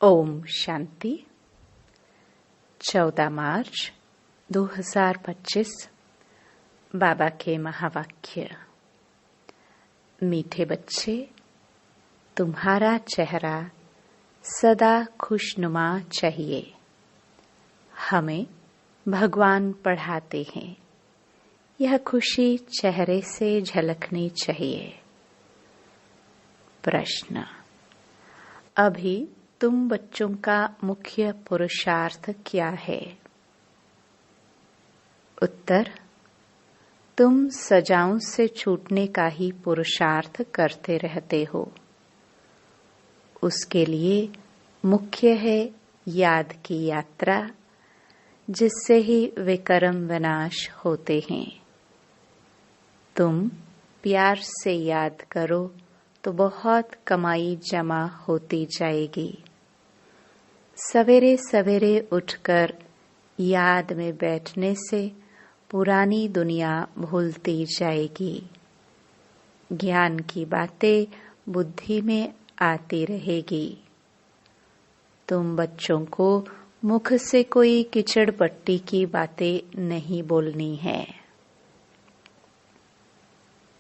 ओम शांति। 14 मार्च 2025 बाबा के महावाक्य। मीठे बच्चे, तुम्हारा चेहरा सदा खुशनुमा चाहिए। हमें भगवान पढ़ाते हैं, यह खुशी चेहरे से झलकनी चाहिए। प्रश्न: अभी तुम बच्चों का मुख्य पुरुषार्थ क्या है? उत्तर: तुम सजाओं से छूटने का ही पुरुषार्थ करते रहते हो। उसके लिए मुख्य है याद की यात्रा, जिससे ही विकर्म विनाश होते हैं। तुम प्यार से याद करो तो बहुत कमाई जमा होती जाएगी। सवेरे सवेरे उठकर याद में बैठने से पुरानी दुनिया भूलती जाएगी। ज्ञान की बातें बुद्धि में आती रहेगी। तुम बच्चों को मुख से कोई कीचड़ पट्टी की बातें नहीं बोलनी है।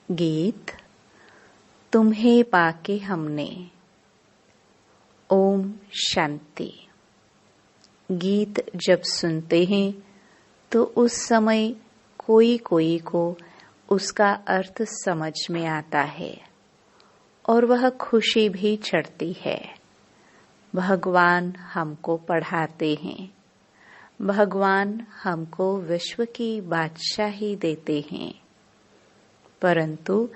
गीत तुम्हें पाके हमने। ओम शांति। गीत जब सुनते हैं तो उस समय कोई कोई को उसका अर्थ समझ में आता है और वह खुशी भी चढ़ती है। भगवान हमको पढ़ाते हैं, भगवान हमको विश्व की बादशाही देते हैं, परंतु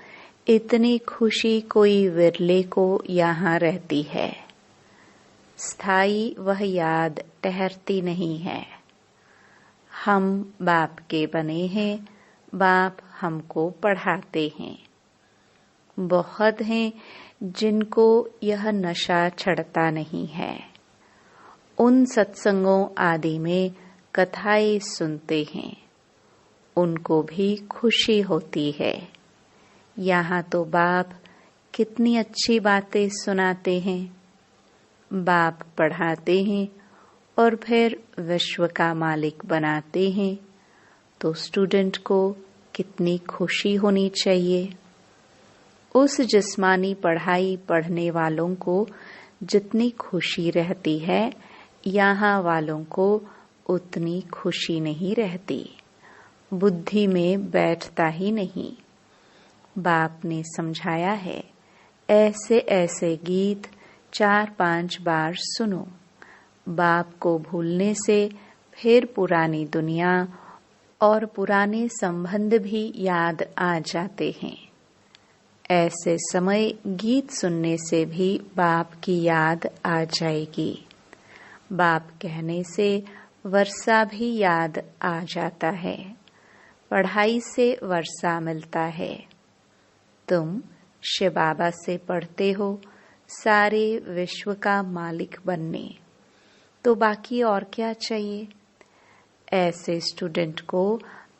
इतनी खुशी कोई विरले को यहाँ रहती है। स्थायी वह याद ठहरती नहीं है। हम बाप के बने हैं, बाप हमको पढ़ाते हैं। बहुत हैं जिनको यह नशा चढ़ता नहीं है। उन सत्संगों आदि में कथाएं सुनते हैं, उनको भी खुशी होती है। यहाँ तो बाप कितनी अच्छी बातें सुनाते हैं। बाप पढ़ाते हैं और फिर विश्व का मालिक बनाते हैं, तो स्टूडेंट को कितनी खुशी होनी चाहिए। उस जिस्मानी पढ़ाई पढ़ने वालों को जितनी खुशी रहती है, यहाँ वालों को उतनी खुशी नहीं रहती, बुद्धि में बैठता ही नहीं। बाप ने समझाया है, ऐसे ऐसे गीत 4-5 बार सुनो। बाप को भूलने से फिर पुरानी दुनिया और पुराने संबंध भी याद आ जाते हैं। ऐसे समय गीत सुनने से भी बाप की याद आ जाएगी। बाप कहने से वर्षा भी याद आ जाता है। पढ़ाई से वर्षा मिलता है। तुम शिव बाबा से पढ़ते हो सारे विश्व का मालिक बनने, तो बाकी और क्या चाहिए। ऐसे स्टूडेंट को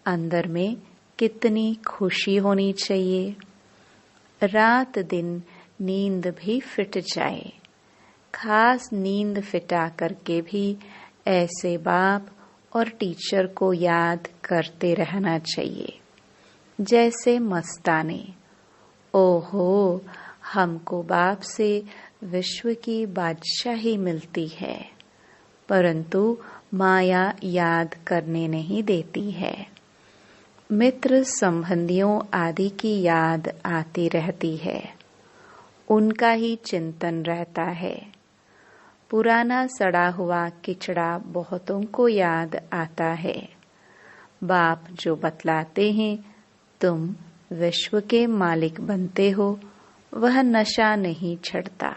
अंदर में कितनी खुशी होनी चाहिए। रात दिन नींद भी फिट जाए, खास नींद फिटा करके भी ऐसे बाप और टीचर को याद करते रहना चाहिए, जैसे मस्ताने। ओहो, हमको बाप से विश्व की बादशाही मिलती है, परंतु माया याद करने नहीं देती है। मित्र संबंधियों आदि की याद आती रहती है, उनका ही चिंतन रहता है। पुराना सड़ा हुआ किचड़ा बहुतों को याद आता है। बाप जो बतलाते हैं, तुम विश्व के मालिक बनते हो, वह नशा नहीं चढ़ता।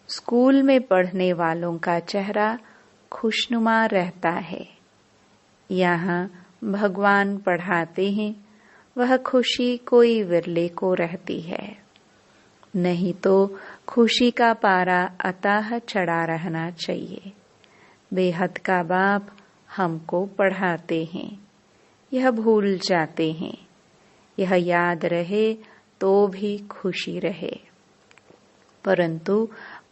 स्कूल में पढ़ने वालों का चेहरा खुशनुमा रहता है। यहाँ भगवान पढ़ाते हैं, वह खुशी कोई विरले को रहती है। नहीं तो खुशी का पारा अथाह चढ़ा रहना चाहिए। बेहद का बाप हमको पढ़ाते हैं, यह भूल जाते हैं। यह याद रहे तो भी खुशी रहे। परंतु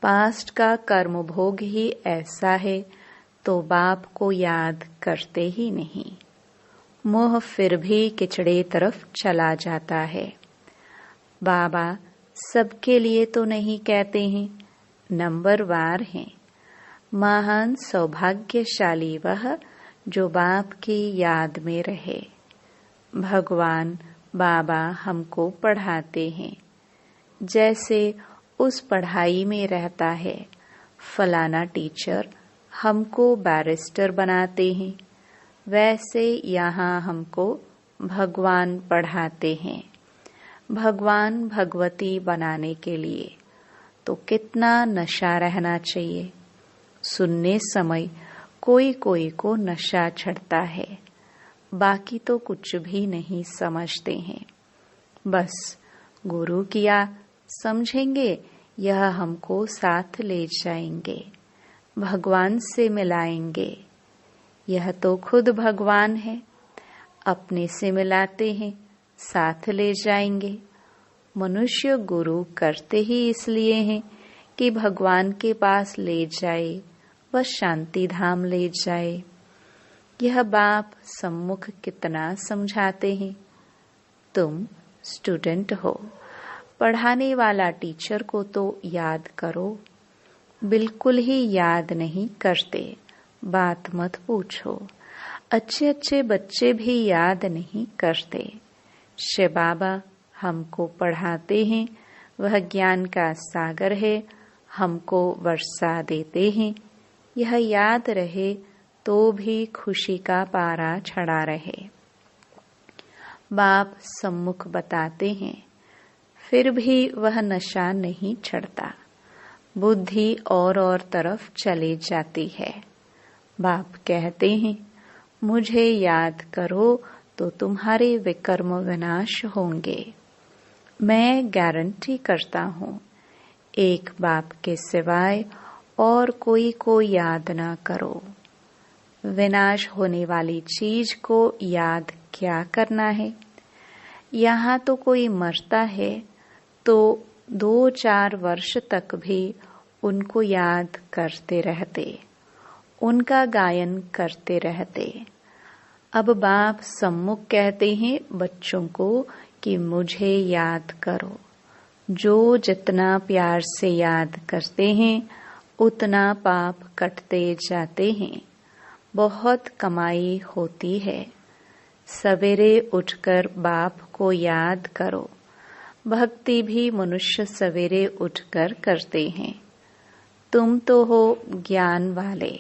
पास्ट का कर्म भोग ही ऐसा है तो बाप को याद करते ही नहीं। मोह फिर भी किचड़े तरफ चला जाता है। बाबा सबके लिए तो नहीं कहते हैं, नंबरवार हैं। महान सौभाग्यशाली वह जो बाप की याद में रहे। भगवान बाबा हमको पढ़ाते हैं, जैसे उस पढ़ाई में रहता है। फलाना टीचर हमको बैरिस्टर बनाते हैं, वैसे यहाँ हमको भगवान पढ़ाते हैं। भगवान भगवती बनाने के लिए तो कितना नशा रहना चाहिए। सुनने समय कोई कोई को नशा चढ़ता है, बाकी तो कुछ भी नहीं समझते हैं। बस गुरु किया समझेंगे, यह हमको साथ ले जाएंगे, भगवान से मिलाएंगे। यह तो खुद भगवान है, अपने से मिलाते हैं, साथ ले जाएंगे। मनुष्य गुरु करते ही इसलिए हैं कि भगवान के पास ले जाए, वह शांति धाम ले जाए। यह बाप सम्मुख कितना समझाते हैं। तुम स्टूडेंट हो, पढ़ाने वाला टीचर को तो याद करो। बिल्कुल ही याद नहीं करते, बात मत पूछो। अच्छे अच्छे बच्चे भी याद नहीं करते। शिव बाबा हमको पढ़ाते हैं, वह ज्ञान का सागर है, हमको वर्षा देते हैं। यह याद रहे तो भी खुशी का पारा चढ़ा रहे। बाप सम्मुख बताते हैं, फिर भी वह नशा नहीं चढ़ता। बुद्धि और तरफ चली जाती है। बाप कहते हैं, मुझे याद करो तो तुम्हारे विकर्म विनाश होंगे। मैं गारंटी करता हूँ, एक बाप के सिवाय और कोई को याद ना करो। विनाश होने वाली चीज को याद क्या करना है। यहाँ तो कोई मरता है तो 2-4 वर्ष तक भी उनको याद करते रहते, उनका गायन करते रहते। अब बाप सम्मुख कहते हैं बच्चों को कि मुझे याद करो। जो जितना प्यार से याद करते हैं उतना पाप कटते जाते हैं। बहुत कमाई होती है। सवेरे उठकर बाप को याद करो। भक्ति भी मनुष्य सवेरे उठकर करते हैं। तुम तो हो ज्ञान वाले,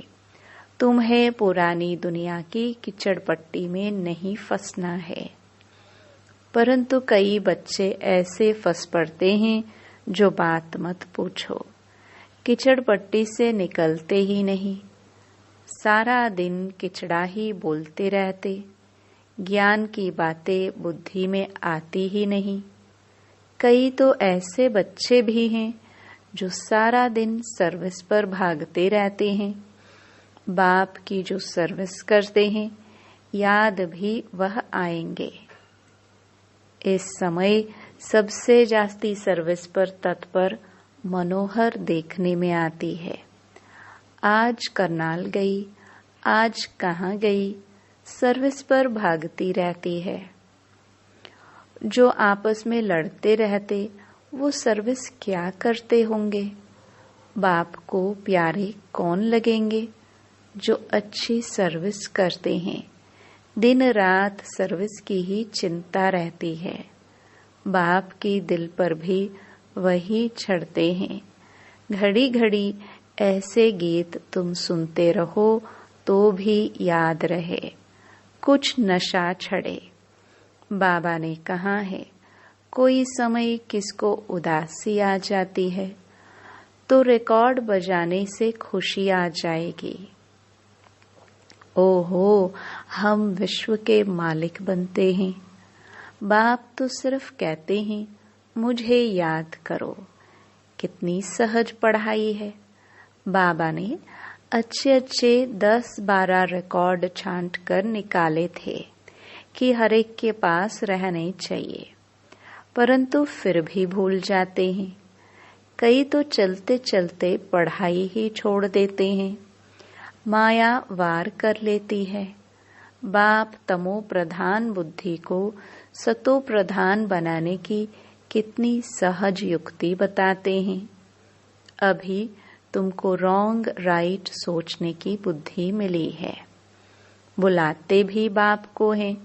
तुम्हें पुरानी दुनिया की कीचड़ पट्टी में नहीं फंसना है। परंतु कई बच्चे ऐसे फंस पड़ते हैं जो बात मत पूछो। कीचड़ पट्टी से निकलते ही नहीं, सारा दिन किचड़ा ही बोलते रहते। ज्ञान की बातें बुद्धि में आती ही नहीं। कई तो ऐसे बच्चे भी हैं जो सारा दिन सर्विस पर भागते रहते हैं। बाप की जो सर्विस करते हैं, याद भी वह आएंगे। इस समय सबसे जास्ती सर्विस पर तत्पर मनोहर देखने में आती है। आज करनाल गई, आज कहाँ गई, सर्विस पर भागती रहती है। जो आपस में लड़ते रहते वो सर्विस क्या करते होंगे। बाप को प्यारे कौन लगेंगे जो अच्छी सर्विस करते हैं। दिन रात सर्विस की ही चिंता रहती है। बाप की दिल पर भी वही चढ़ते हैं। घड़ी घड़ी ऐसे गीत तुम सुनते रहो तो भी याद रहे, कुछ नशा छड़े। बाबा ने कहा है, कोई समय किसको उदासी आ जाती है तो रिकॉर्ड बजाने से खुशी आ जाएगी। ओहो, हम विश्व के मालिक बनते हैं। बाप तो सिर्फ कहते हैं मुझे याद करो। कितनी सहज पढ़ाई है। बाबा ने अच्छे अच्छे 10-12 रिकॉर्ड छांट कर निकाले थे कि हर एक के पास रहने चाहिए, परंतु फिर भी भूल जाते हैं। कई तो चलते चलते पढ़ाई ही छोड़ देते हैं। माया वार कर लेती है। बाप तमो प्रधान बुद्धि को सतो प्रधान बनाने की कितनी सहज युक्ति बताते हैं। अभी तुमको रॉन्ग राइट सोचने की बुद्धि मिली है। बुलाते भी बाप को हैं,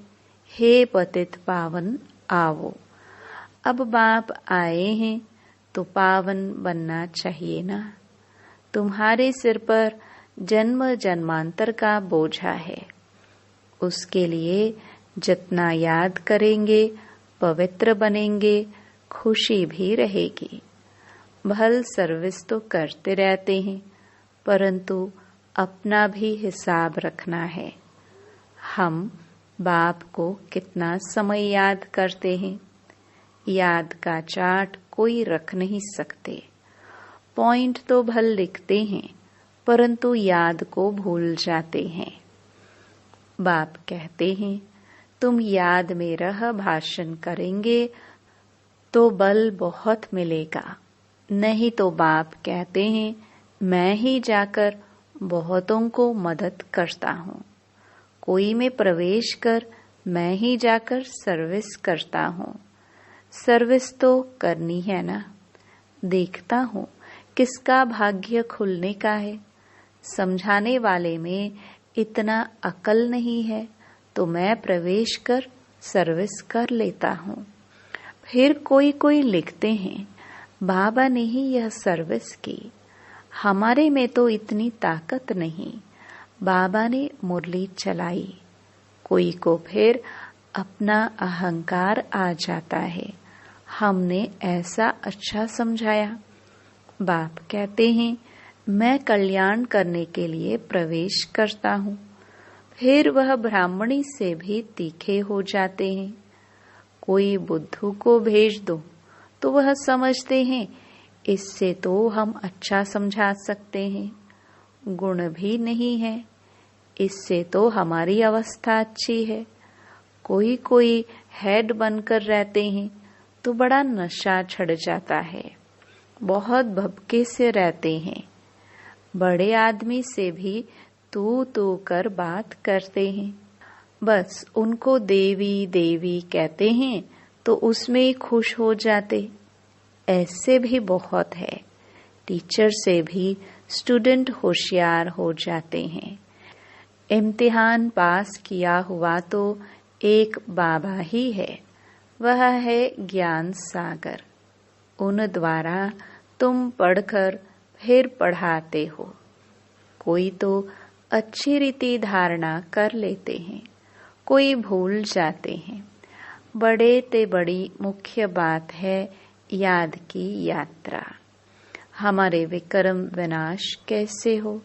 हे पतित पावन आओ। अब बाप आए हैं तो पावन बनना चाहिए ना। तुम्हारे सिर पर जन्म जन्मांतर का बोझा है। उसके लिए जितना याद करेंगे पवित्र बनेंगे, खुशी भी रहेगी। भल सर्विस तो करते रहते हैं, परंतु अपना भी हिसाब रखना है। हम बाप को कितना समय याद करते हैं। याद का चार्ट कोई रख नहीं सकते। पॉइंट तो भल लिखते हैं, परंतु याद को भूल जाते हैं। बाप कहते हैं तुम याद में रह भाषण करेंगे तो बल बहुत मिलेगा। नहीं तो बाप कहते हैं मैं ही जाकर बहुतों को मदद करता हूँ। कोई में प्रवेश कर मैं ही जाकर सर्विस करता हूँ। सर्विस तो करनी है ना। देखता हूँ किसका भाग्य खुलने का है। समझाने वाले में इतना अकल नहीं है तो मैं प्रवेश कर सर्विस कर लेता हूँ। फिर कोई कोई लिखते हैं बाबा ने ही यह सर्विस की, हमारे में तो इतनी ताकत नहीं, बाबा ने मुरली चलाई। कोई को फिर अपना अहंकार आ जाता है, हमने ऐसा अच्छा समझाया। बाप कहते हैं मैं कल्याण करने के लिए प्रवेश करता हूँ। फिर वह ब्राह्मणी से भी तीखे हो जाते हैं। कोई बुद्धू को भेज दो तो वह समझते हैं इससे तो हम अच्छा समझा सकते हैं, गुण भी नहीं है, इससे तो हमारी अवस्था अच्छी है। कोई कोई हेड बनकर रहते हैं तो बड़ा नशा चढ़ जाता है, बहुत भपके से रहते हैं। बड़े आदमी से भी तू कर बात करते हैं। बस उनको देवी देवी कहते हैं तो उसमें ही खुश हो जाते। ऐसे भी बहुत है। टीचर से भी स्टूडेंट होशियार हो जाते हैं। इम्तिहान पास किया हुआ तो एक बाबा ही है, वह है ज्ञान सागर। उन द्वारा तुम पढ़कर फिर पढ़ाते हो। कोई तो अच्छी रीति धारणा कर लेते हैं, कोई भूल जाते हैं। बड़े ते बड़ी मुख्य बात है याद की यात्रा। हमारे विक्रम विनाश कैसे हो।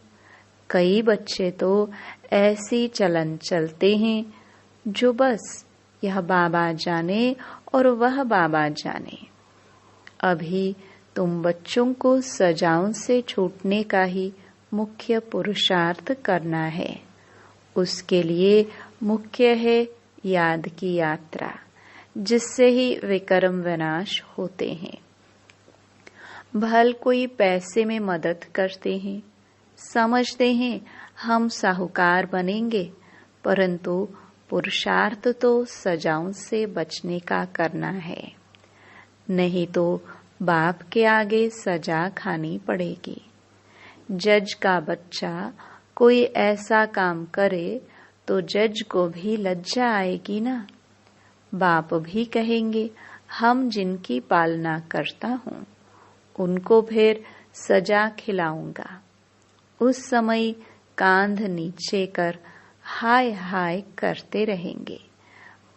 कई बच्चे तो ऐसी चलन चलते हैं जो बस यह बाबा जाने और वह बाबा जाने। अभी तुम बच्चों को सजाओं से छूटने का ही मुख्य पुरुषार्थ करना है। उसके लिए मुख्य है याद की यात्रा, जिससे ही विक्रम विनाश होते हैं। भल कोई पैसे में मदद करते हैं, समझते हैं हम साहूकार बनेंगे, परंतु पुरुषार्थ तो सजाओं से बचने का करना है। नहीं तो बाप के आगे सजा खानी पड़ेगी। जज का बच्चा कोई ऐसा काम करे तो जज को भी लज्जा आएगी ना। बाप भी कहेंगे हम जिनकी पालना करता हूँ उनको फिर सजा खिलाऊंगा। उस समय कांध नीचे कर हाय हाय करते रहेंगे।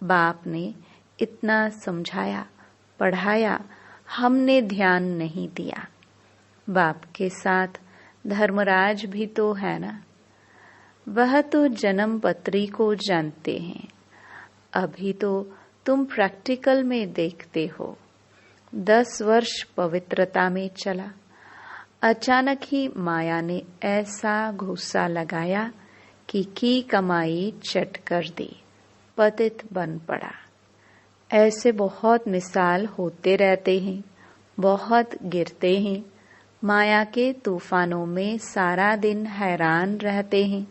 बाप ने इतना समझाया पढ़ाया, हमने ध्यान नहीं दिया। बाप के साथ धर्मराज भी तो है ना, वह तो जन्म पत्री को जानते हैं। अभी तो तुम प्रैक्टिकल में देखते हो। 10 वर्ष पवित्रता में चला, अचानक ही माया ने ऐसा घूसा लगाया कि की कमाई चट कर दी, पतित बन पड़ा। ऐसे बहुत मिसाल होते रहते हैं। बहुत गिरते हैं, माया के तूफानों में सारा दिन हैरान रहते हैं,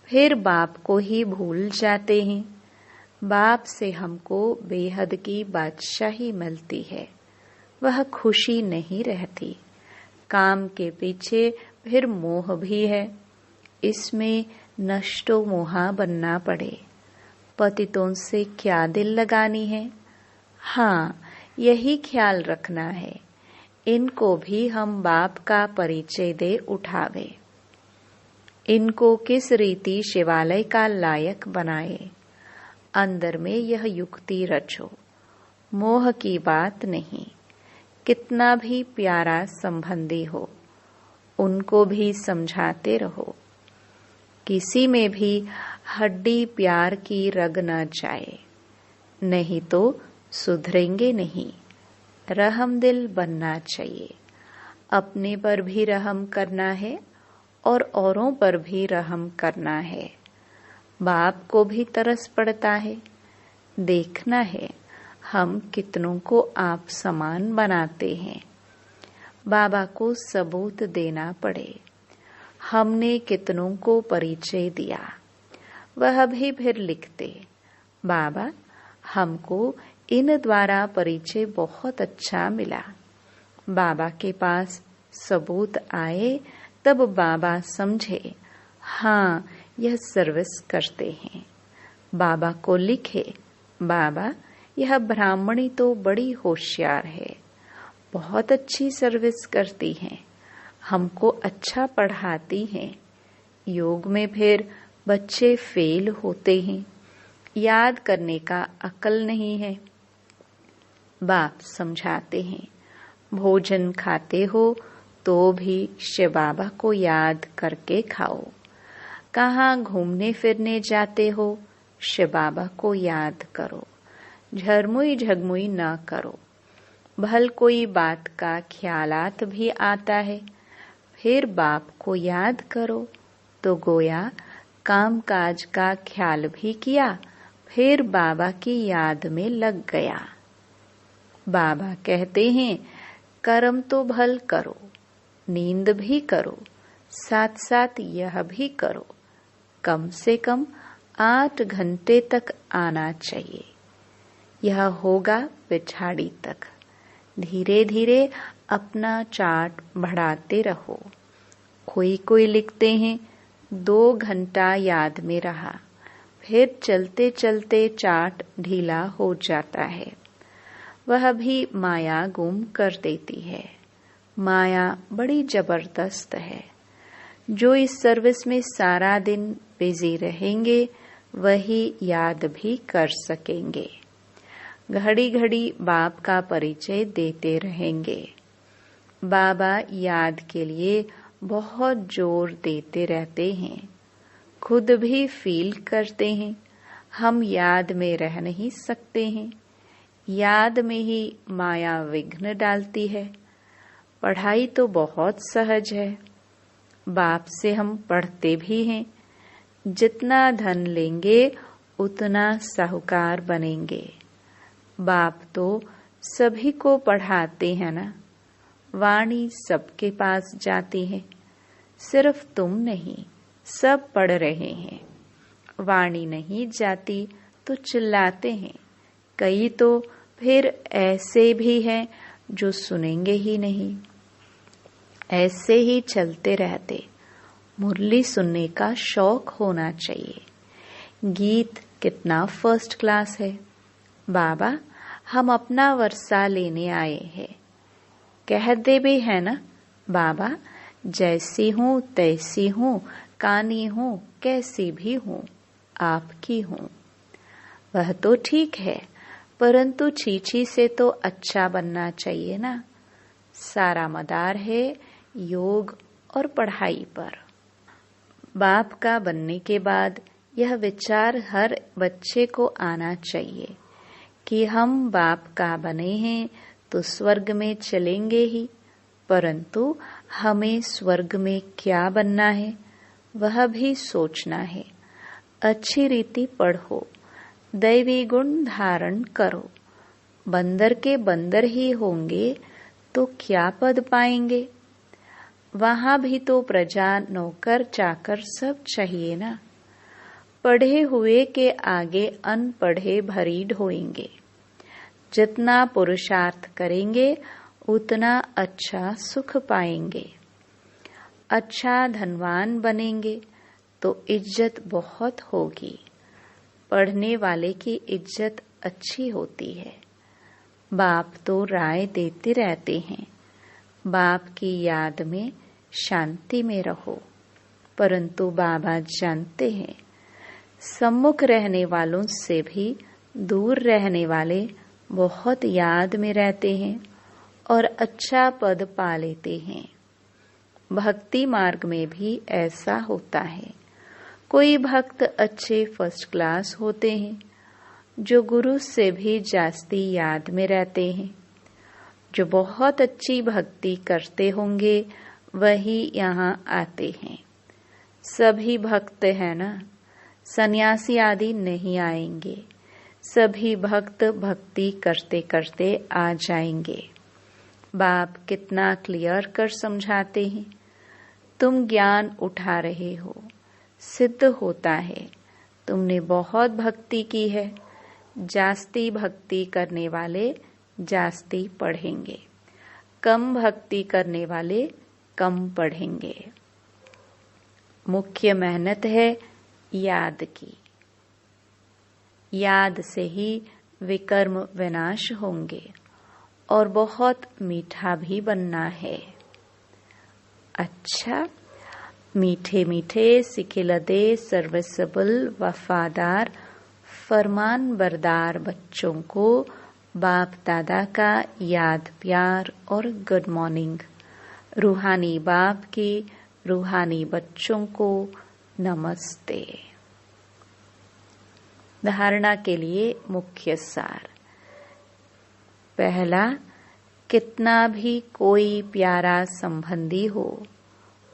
फिर बाप को ही भूल जाते हैं। बाप से हमको बेहद की बादशाही मिलती है, वह खुशी नहीं रहती। काम के पीछे फिर मोह भी है, इसमें नष्टो मोहा बनना पड़े। पतितों से क्या दिल लगानी है? हाँ, यही ख्याल रखना है, इनको भी हम बाप का परिचय दे उठावे। इनको किस रीति शिवालय का लायक बनाए, अंदर में यह युक्ति रचो। मोह की बात नहीं, कितना भी प्यारा संबंधी हो उनको भी समझाते रहो। किसी में भी हड्डी प्यार की रग न जाए, नहीं तो सुधरेंगे नहीं। रहम दिल बनना चाहिए, अपने पर भी रहम करना है और औरों पर भी रहम करना है। बाप को भी तरस पड़ता है, देखना है हम कितनों को आप समान बनाते हैं। बाबा को सबूत देना पड़े, हमने कितनों को परिचय दिया। वह भी फिर लिखते, बाबा हमको इन द्वारा परिचय बहुत अच्छा मिला। बाबा के पास सबूत आए तब बाबा समझे, हाँ यह सर्विस करते हैं। बाबा को लिखे, बाबा यह ब्राह्मणी तो बड़ी होशियार है, बहुत अच्छी सर्विस करती हैं, हमको अच्छा पढ़ाती हैं। योग में फिर बच्चे फेल होते हैं, याद करने का अकल नहीं है। बाप समझाते हैं, भोजन खाते हो तो भी शिव बाबा को याद करके खाओ। कहाँ घूमने फिरने जाते हो, शिव बाबा को याद करो। झरमुई झगमुई न करो। भल कोई बात का ख्यालात भी आता है, फिर बाप को याद करो तो गोया काम काज का ख्याल भी किया, फिर बाबा की याद में लग गया। बाबा कहते हैं, कर्म तो भल करो, नींद भी करो, साथ साथ यह भी करो। कम से कम 8 घंटे तक आना चाहिए। यह होगा पिछाड़ी तक। धीरे धीरे अपना चार्ट बढ़ाते रहो। कोई लिखते हैं 2 घंटा याद में रहा, फिर चलते चलते चार्ट ढीला हो जाता है। वह भी माया गुम कर देती है। माया बड़ी जबरदस्त है। जो इस सर्विस में सारा दिन बिजी रहेंगे वही याद भी कर सकेंगे। घड़ी घड़ी बाप का परिचय देते रहेंगे। बाबा याद के लिए बहुत जोर देते रहते हैं, खुद भी फील करते हैं हम याद में रह नहीं सकते हैं। याद में ही माया विघ्न डालती है। पढ़ाई तो बहुत सहज है, बाप से हम पढ़ते भी हैं। जितना धन लेंगे उतना साहूकार बनेंगे। बाप तो सभी को पढ़ाते हैं ना, वाणी सबके पास जाती है, सिर्फ तुम नहीं, सब पढ़ रहे हैं। वाणी नहीं जाती तो चिल्लाते हैं। कई तो फिर ऐसे भी हैं जो सुनेंगे ही नहीं, ऐसे ही चलते रहते। मुरली सुनने का शौक होना चाहिए। गीत कितना फर्स्ट क्लास है। बाबा हम अपना वर्षा लेने आए हैं, कह दे भी है ना। बाबा जैसी हूँ तैसी हूँ, कानी हूँ कैसी भी हूँ, आपकी हूँ। वह तो ठीक है, परंतु छीछी से तो अच्छा बनना चाहिए ना। सारा मदार है योग और पढ़ाई पर। बाप का बनने के बाद यह विचार हर बच्चे को आना चाहिए कि हम बाप का बने हैं तो स्वर्ग में चलेंगे ही, परंतु हमें स्वर्ग में क्या बनना है वह भी सोचना है। अच्छी रीति पढ़ो, दैवी गुण धारण करो। बंदर के बंदर ही होंगे तो क्या पद पाएंगे? वहां भी तो प्रजा, नौकर चाकर सब चाहिए ना। पढ़े हुए के आगे अनपढ़े भरी ढोएंगे। जितना पुरुषार्थ करेंगे उतना अच्छा सुख पाएंगे। अच्छा धनवान बनेंगे तो इज्जत बहुत होगी। पढ़ने वाले की इज्जत अच्छी होती है। बाप तो राय देते रहते हैं, बाप की याद में शांति में रहो। परंतु बाबा जानते हैं, सम्मुख रहने वालों से भी दूर रहने वाले बहुत याद में रहते हैं और अच्छा पद पा लेते हैं। भक्ति मार्ग में भी ऐसा होता है। कोई भक्त अच्छे फर्स्ट क्लास होते हैं, जो गुरु से भी जास्ती याद में रहते हैं। जो बहुत अच्छी भक्ति करते होंगे वही यहाँ आते हैं। सभी भक्त है ना, सन्यासी आदि नहीं आएंगे। सभी भक्त भक्ति करते करते आ जाएंगे। बाप कितना क्लियर कर समझाते हैं। तुम ज्ञान उठा रहे हो, सिद्ध होता है तुमने बहुत भक्ति की है। जास्ती भक्ति करने वाले जास्ती पढ़ेंगे, कम भक्ति करने वाले कम पढ़ेंगे। मुख्य मेहनत है याद की। याद से ही विकर्म विनाश होंगे और बहुत मीठा भी बनना है। अच्छा, मीठे मीठे सिखिलदे सर्विसेबल वफादार फरमान बरदार बच्चों को बाप दादा का याद प्यार और गुड मॉर्निंग। रूहानी बाप की रूहानी बच्चों को नमस्ते। धारणा के लिए मुख्य सार। पहला, कितना भी कोई प्यारा संबंधी हो,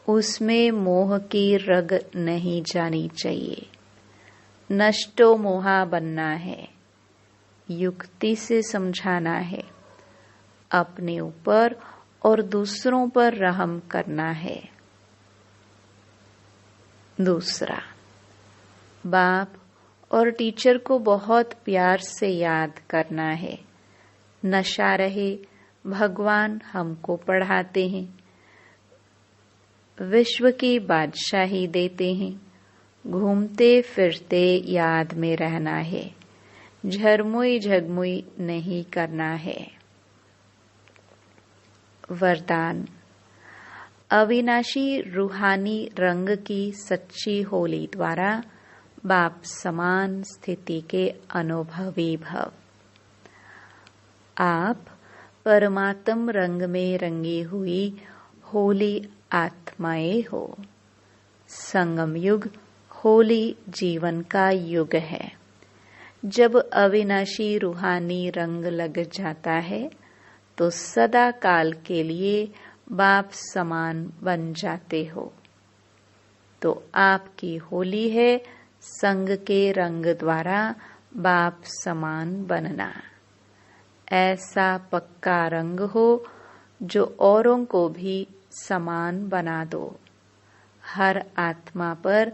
उसमें मोह की रग नहीं जानी चाहिए। नष्टो मोहा बनना है, युक्ति से समझाना है। अपने ऊपर और दूसरों पर रहम करना है। दूसरा, बाप और टीचर को बहुत प्यार से याद करना है। नशा रहे, भगवान हमको पढ़ाते हैं, विश्व की बादशाही देते हैं। घूमते फिरते याद में रहना है, झरमुई झगमुई नहीं करना है। वरदान। अविनाशी रूहानी रंग की सच्ची होली द्वारा बाप समान स्थिति के अनुभवी भव। आप परमात्म रंग में रंगी हुई होली आत्माएं हो। संगम युग होली जीवन का युग है। जब अविनाशी रूहानी रंग लग जाता है तो सदा काल के लिए बाप समान बन जाते हो। तो आपकी होली है संग के रंग द्वारा बाप समान बनना। ऐसा पक्का रंग हो जो औरों को भी समान बना दो। हर आत्मा पर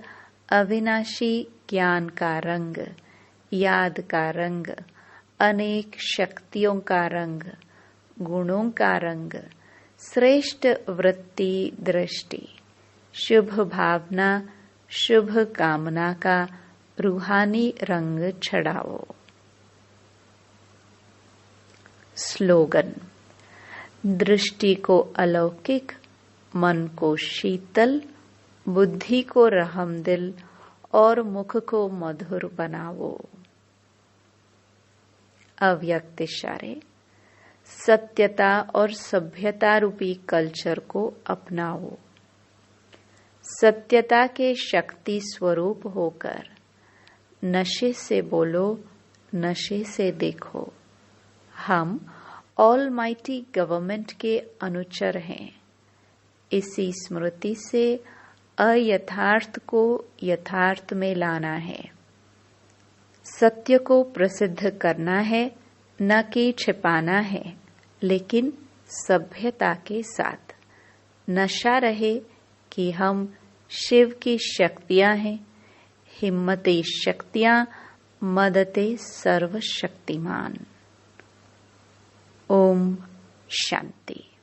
अविनाशी ज्ञान का रंग, याद का रंग, अनेक शक्तियों का रंग, गुणों का रंग, श्रेष्ठ वृत्ति दृष्टि, शुभ भावना, शुभ कामना का रूहानी रंग छड़ाओ। स्लोगन। दृष्टि को अलौकिक, मन को शीतल, बुद्धि को रहमदिल और मुख को मधुर बनाओ। अव्यक्त इशारे। सत्यता और सभ्यता रूपी कल्चर को अपनाओ। सत्यता के शक्ति स्वरूप होकर नशे से बोलो, नशे से देखो। हम ऑलमाइटी गवर्नमेंट के अनुचर हैं। इसी स्मृति से अयथार्थ को यथार्थ में लाना है। सत्य को प्रसिद्ध करना है, न कि छिपाना है, लेकिन सभ्यता के साथ नशा रहे कि हम शिव की शक्तियां हैं, हिम्मते शक्तियां, मदते सर्वशक्तिमान। ओम शांति।